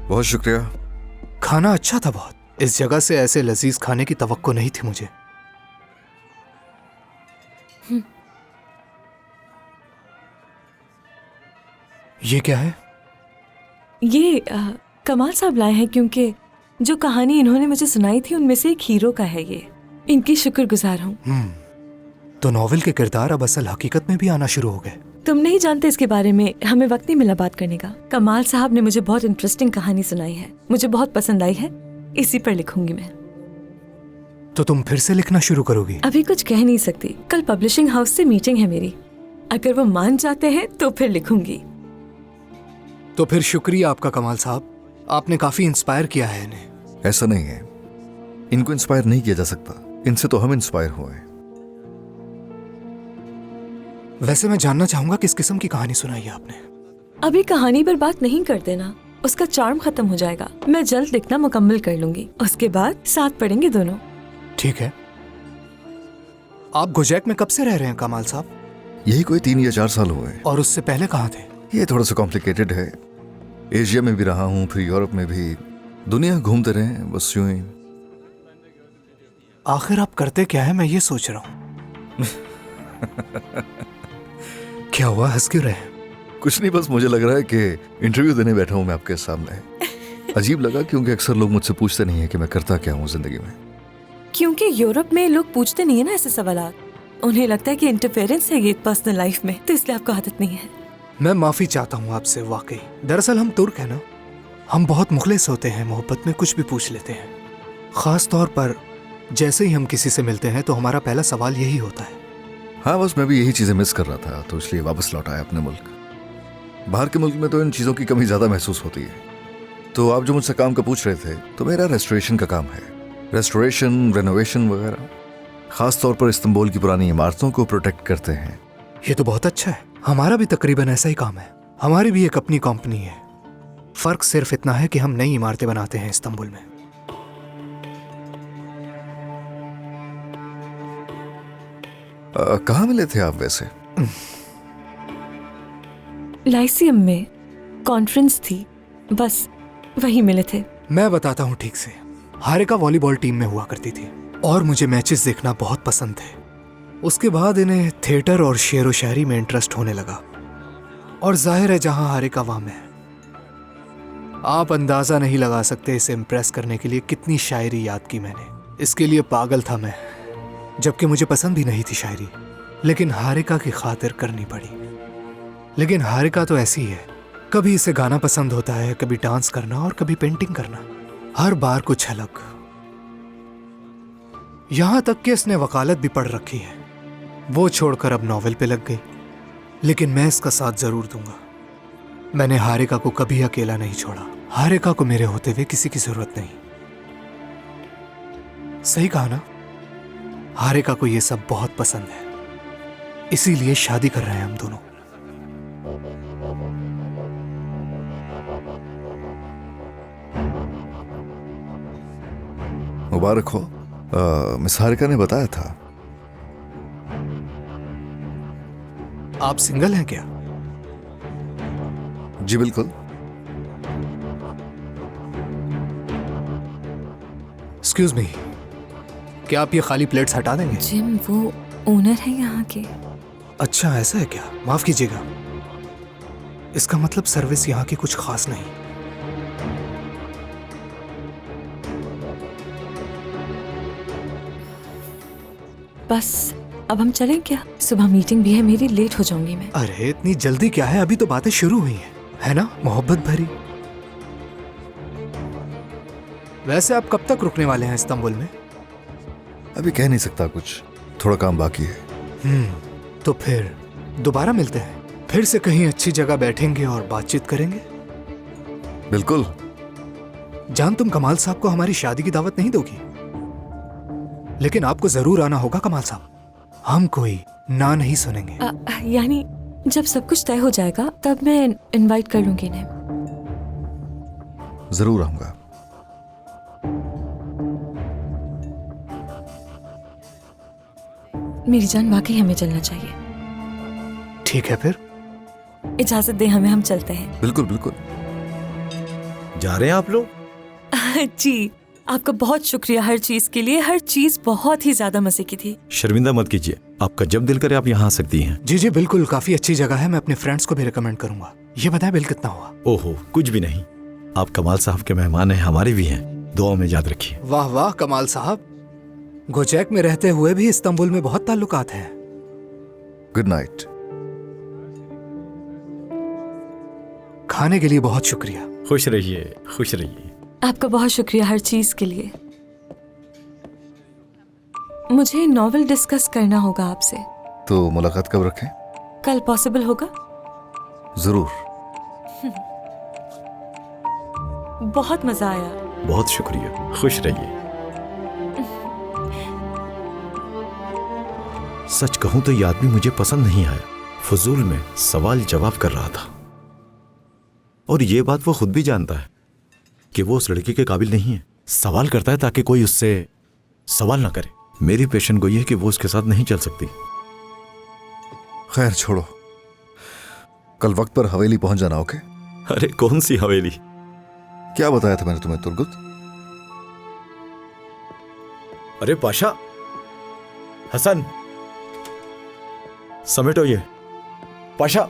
बहुत शुक्रिया। खाना अच्छा था बहुत। इस जगह से ऐसे लजीज खाने की तवक्को नहीं थी मुझे। ये क्या है? ये कमाल साहब लाए हैं, क्योंकि जो कहानी इन्होंने मुझे सुनाई थी उनमें से एक हीरो का है ये। इनकी शुक्रगुजार हूँ। तो नॉवेल के किरदार अब असल हकीकत में भी आना शुरू हो गए। तुम नहीं जानते इसके बारे में, हमें वक्त नहीं मिला बात करने का। कमाल साहब ने मुझे बहुत इंटरेस्टिंग कहानी सुनाई है, मुझे बहुत पसंद आई है, इसी पर लिखूंगी मैं। तो तुम फिर से लिखना शुरू करोगी? अभी कुछ कह नहीं सकती, कल पब्लिशिंग हाउस से मीटिंग है मेरी। अगर वो मान जाते हैं तो फिर लिखूंगी। तो फिर शुक्रिया आपका कमाल साहब, आपने काफी इंस्पायर किया है इन्हें। ऐसा नहीं है, इनको इंस्पायर नहीं किया जा सकता, इनसे तो हम इंस्पायर हुए। वैसे मैं जानना चाहूंगा किस किस्म की कहानी सुनाई है आपने? अभी कहानी पर बात नहीं कर देना, उसका चार्म खत्म हो जाएगा। मैं जल्द लिखना मुकम्मल कर लूंगी, उसके बाद साथ पढ़ेंगे दोनों। ठीक है। आप गुजैक में कब से रह रहे हैं कमाल साहब? यही कोई 3 या 4 साल हुए। और उससे पहले कहाँ थे? ये थोड़ा सा कॉम्प्लिकेटेड है। एशिया में भी रहा हूँ, फिर यूरोप में भी। दुनिया घूमते रहे, बस यूं ही। आखिर आप करते क्या है, मैं ये सोच रहा हूँ। क्या हुआ, हंस क्यों रहे? कुछ नहीं, बस मुझे लग रहा है कि इंटरव्यू देने बैठा हूँ मैं आपके सामने। अजीब लगा क्योंकि अक्सर लोग मुझसे पूछते नहीं है कि मैं करता क्या हूँ जिंदगी में। क्योंकि यूरोप में लोग पूछते नहीं है ना ऐसे सवाल। उन्हें लगता है कि इंटरफेरेंस है ये पर्सनल लाइफ में, तो इसलिए आपको आदत नहीं है। मैं माफी चाहता हूँ आपसे, वाकई। दरअसल हम तुर्क हैं ना, हम बहुत मुखलिस होते हैं, मोहब्बत में कुछ भी पूछ लेते हैं। खास तौर पर जैसे ही हम किसी से मिलते हैं तो हमारा पहला सवाल यही होता है। हाँ, बस मैं भी यही चीजें मिस कर रहा था, तो इसलिए वापस लौट आया अपने मुल्क। बाहर के मुल्क में तो इन चीजों की कमी ज्यादा महसूस होती है। तो आप जो मुझसे काम का पूछ रहे थे, तो मेरा रेस्टोरेशन का काम है। रेस्टोरेशन, रेनोवेशन वगैरह। खास तौर पर इस्तांबुल की पुरानी इमारतों को प्रोटेक्ट करते हैं। ये तो बहुत अच्छा है। हमारा भी तकरीबन ऐसा ही काम है। हमारी भी एक अपनी कंपनी है। फर्क सिर्फ इतना है कि हम नई इमारतें बनाते हैं इस्तांबुल में। कहाँ मिले थे आप वैसे? लाइसियम में कॉन्फ्रेंस थी, बस वही मिले थे। मैं बताता हूँ ठीक से। हारिका वॉलीबॉल टीम में हुआ करती थी और मुझे मैचेस देखना बहुत पसंद थे। उसके बाद इन्हें थिएटर और शेर व शायरी में इंटरेस्ट होने लगा, और जाहिर है जहां हारिका वहां मैं। आप अंदाजा नहीं लगा सकते इसे इम्प्रेस करने के लिए कितनी शायरी याद की मैंने। इसके लिए पागल था मैं, जबकि मुझे पसंद भी नहीं थी शायरी, लेकिन हारिका की खातिर करनी पड़ी। लेकिन हारिका तो ऐसी है, कभी इसे गाना पसंद होता है, कभी डांस करना और कभी पेंटिंग करना, हर बार कुछ अलग। यहां तक कि इसने वकालत भी पढ़ रखी है। वो छोड़कर अब नॉवेल पे लग गई, लेकिन मैं इसका साथ जरूर दूंगा। मैंने हारिका को कभी अकेला नहीं छोड़ा। हारिका को मेरे होते हुए किसी की जरूरत नहीं। सही कहा ना? हारिका को ये सब बहुत पसंद है, इसीलिए शादी कर रहे हैं हम दोनों। मुबारक हो। मिस हारिका ने बताया था। आप सिंगल हैं क्या? जी बिल्कुल। एक्सक्यूज मी, क्या आप ये खाली प्लेट्स हटा देंगे? जिम वो ओनर है यहाँ के। अच्छा, ऐसा है क्या? माफ कीजिएगा, इसका मतलब सर्विस यहाँ की कुछ खास नहीं। बस अब हम चलें क्या? सुबह मीटिंग भी है मेरी, लेट हो जाऊंगी मैं। अरे इतनी जल्दी क्या है, अभी तो बातें शुरू हुई हैं, है ना? मोहब्बत भरी। वैसे आप कब तक रुकने वाले हैं इस्तांबुल में? अभी कह नहीं सकता कुछ, थोड़ा काम बाकी है। तो फिर दोबारा मिलते हैं, फिर से कहीं अच्छी जगह बैठेंगे और बातचीत करेंगे। बिल्कुल। जान, तुम कमाल साहब को हमारी शादी की दावत नहीं दोगी? लेकिन आपको जरूर आना होगा कमाल साहब, हम कोई ना नहीं सुनेंगे। यानी जब सब कुछ तय हो जाएगा तब मैं इनवाइट कर लूंगी इन्हें। जरूर आऊंगा। मेरी जान, वाकई हमें चलना चाहिए। ठीक है, फिर इजाजत दे हमें, हम चलते हैं। बिल्कुल बिल्कुल, जा रहे हैं आप लोग? जी, आपका बहुत शुक्रिया हर चीज के लिए। हर चीज बहुत ही ज्यादा मजे की थी। शर्मिंदा मत कीजिए, आपका जब दिल करे आप यहाँ आ सकती हैं। जी जी बिल्कुल, काफी अच्छी जगह है। मैं अपने फ्रेंड्स को भी रिकमेंड करूंगा। ये बताएं बिल कितना हुआ? ओहो, कुछ भी नहीं। आप कमाल साहब के मेहमान हैं, हमारे भी हैं। दुआ में याद रखिए। वाह वाह कमाल साहब, गोचैक में रहते हुए भी इस्तांबुल में बहुत ताल्लुकात हैं। Good night. खाने के लिए बहुत शुक्रिया। खुश रहिए, खुश रहिए। आपका बहुत शुक्रिया हर चीज के लिए। मुझे नॉवेल डिस्कस करना होगा आपसे। तो मुलाकात कब रखें? कल पॉसिबल होगा? जरूर। बहुत मजा आया। बहुत शुक्रिया, खुश रहिए। सच कहूं तो ये आदमी मुझे पसंद नहीं आया। फजूल में सवाल जवाब कर रहा था, और ये बात वो खुद भी जानता है कि वो उस लड़की के काबिल नहीं है। सवाल करता है ताकि कोई उससे सवाल ना करे। मेरी पेशन गोई है कि वो उसके साथ नहीं चल सकती। खैर छोड़ो, कल वक्त पर हवेली पहुंच जाना। ओके? अरे कौन सी हवेली? क्या बताया था मैंने तुम्हें तुर्गुत? अरे पाशा, हसन, समेटो ये। पाशा।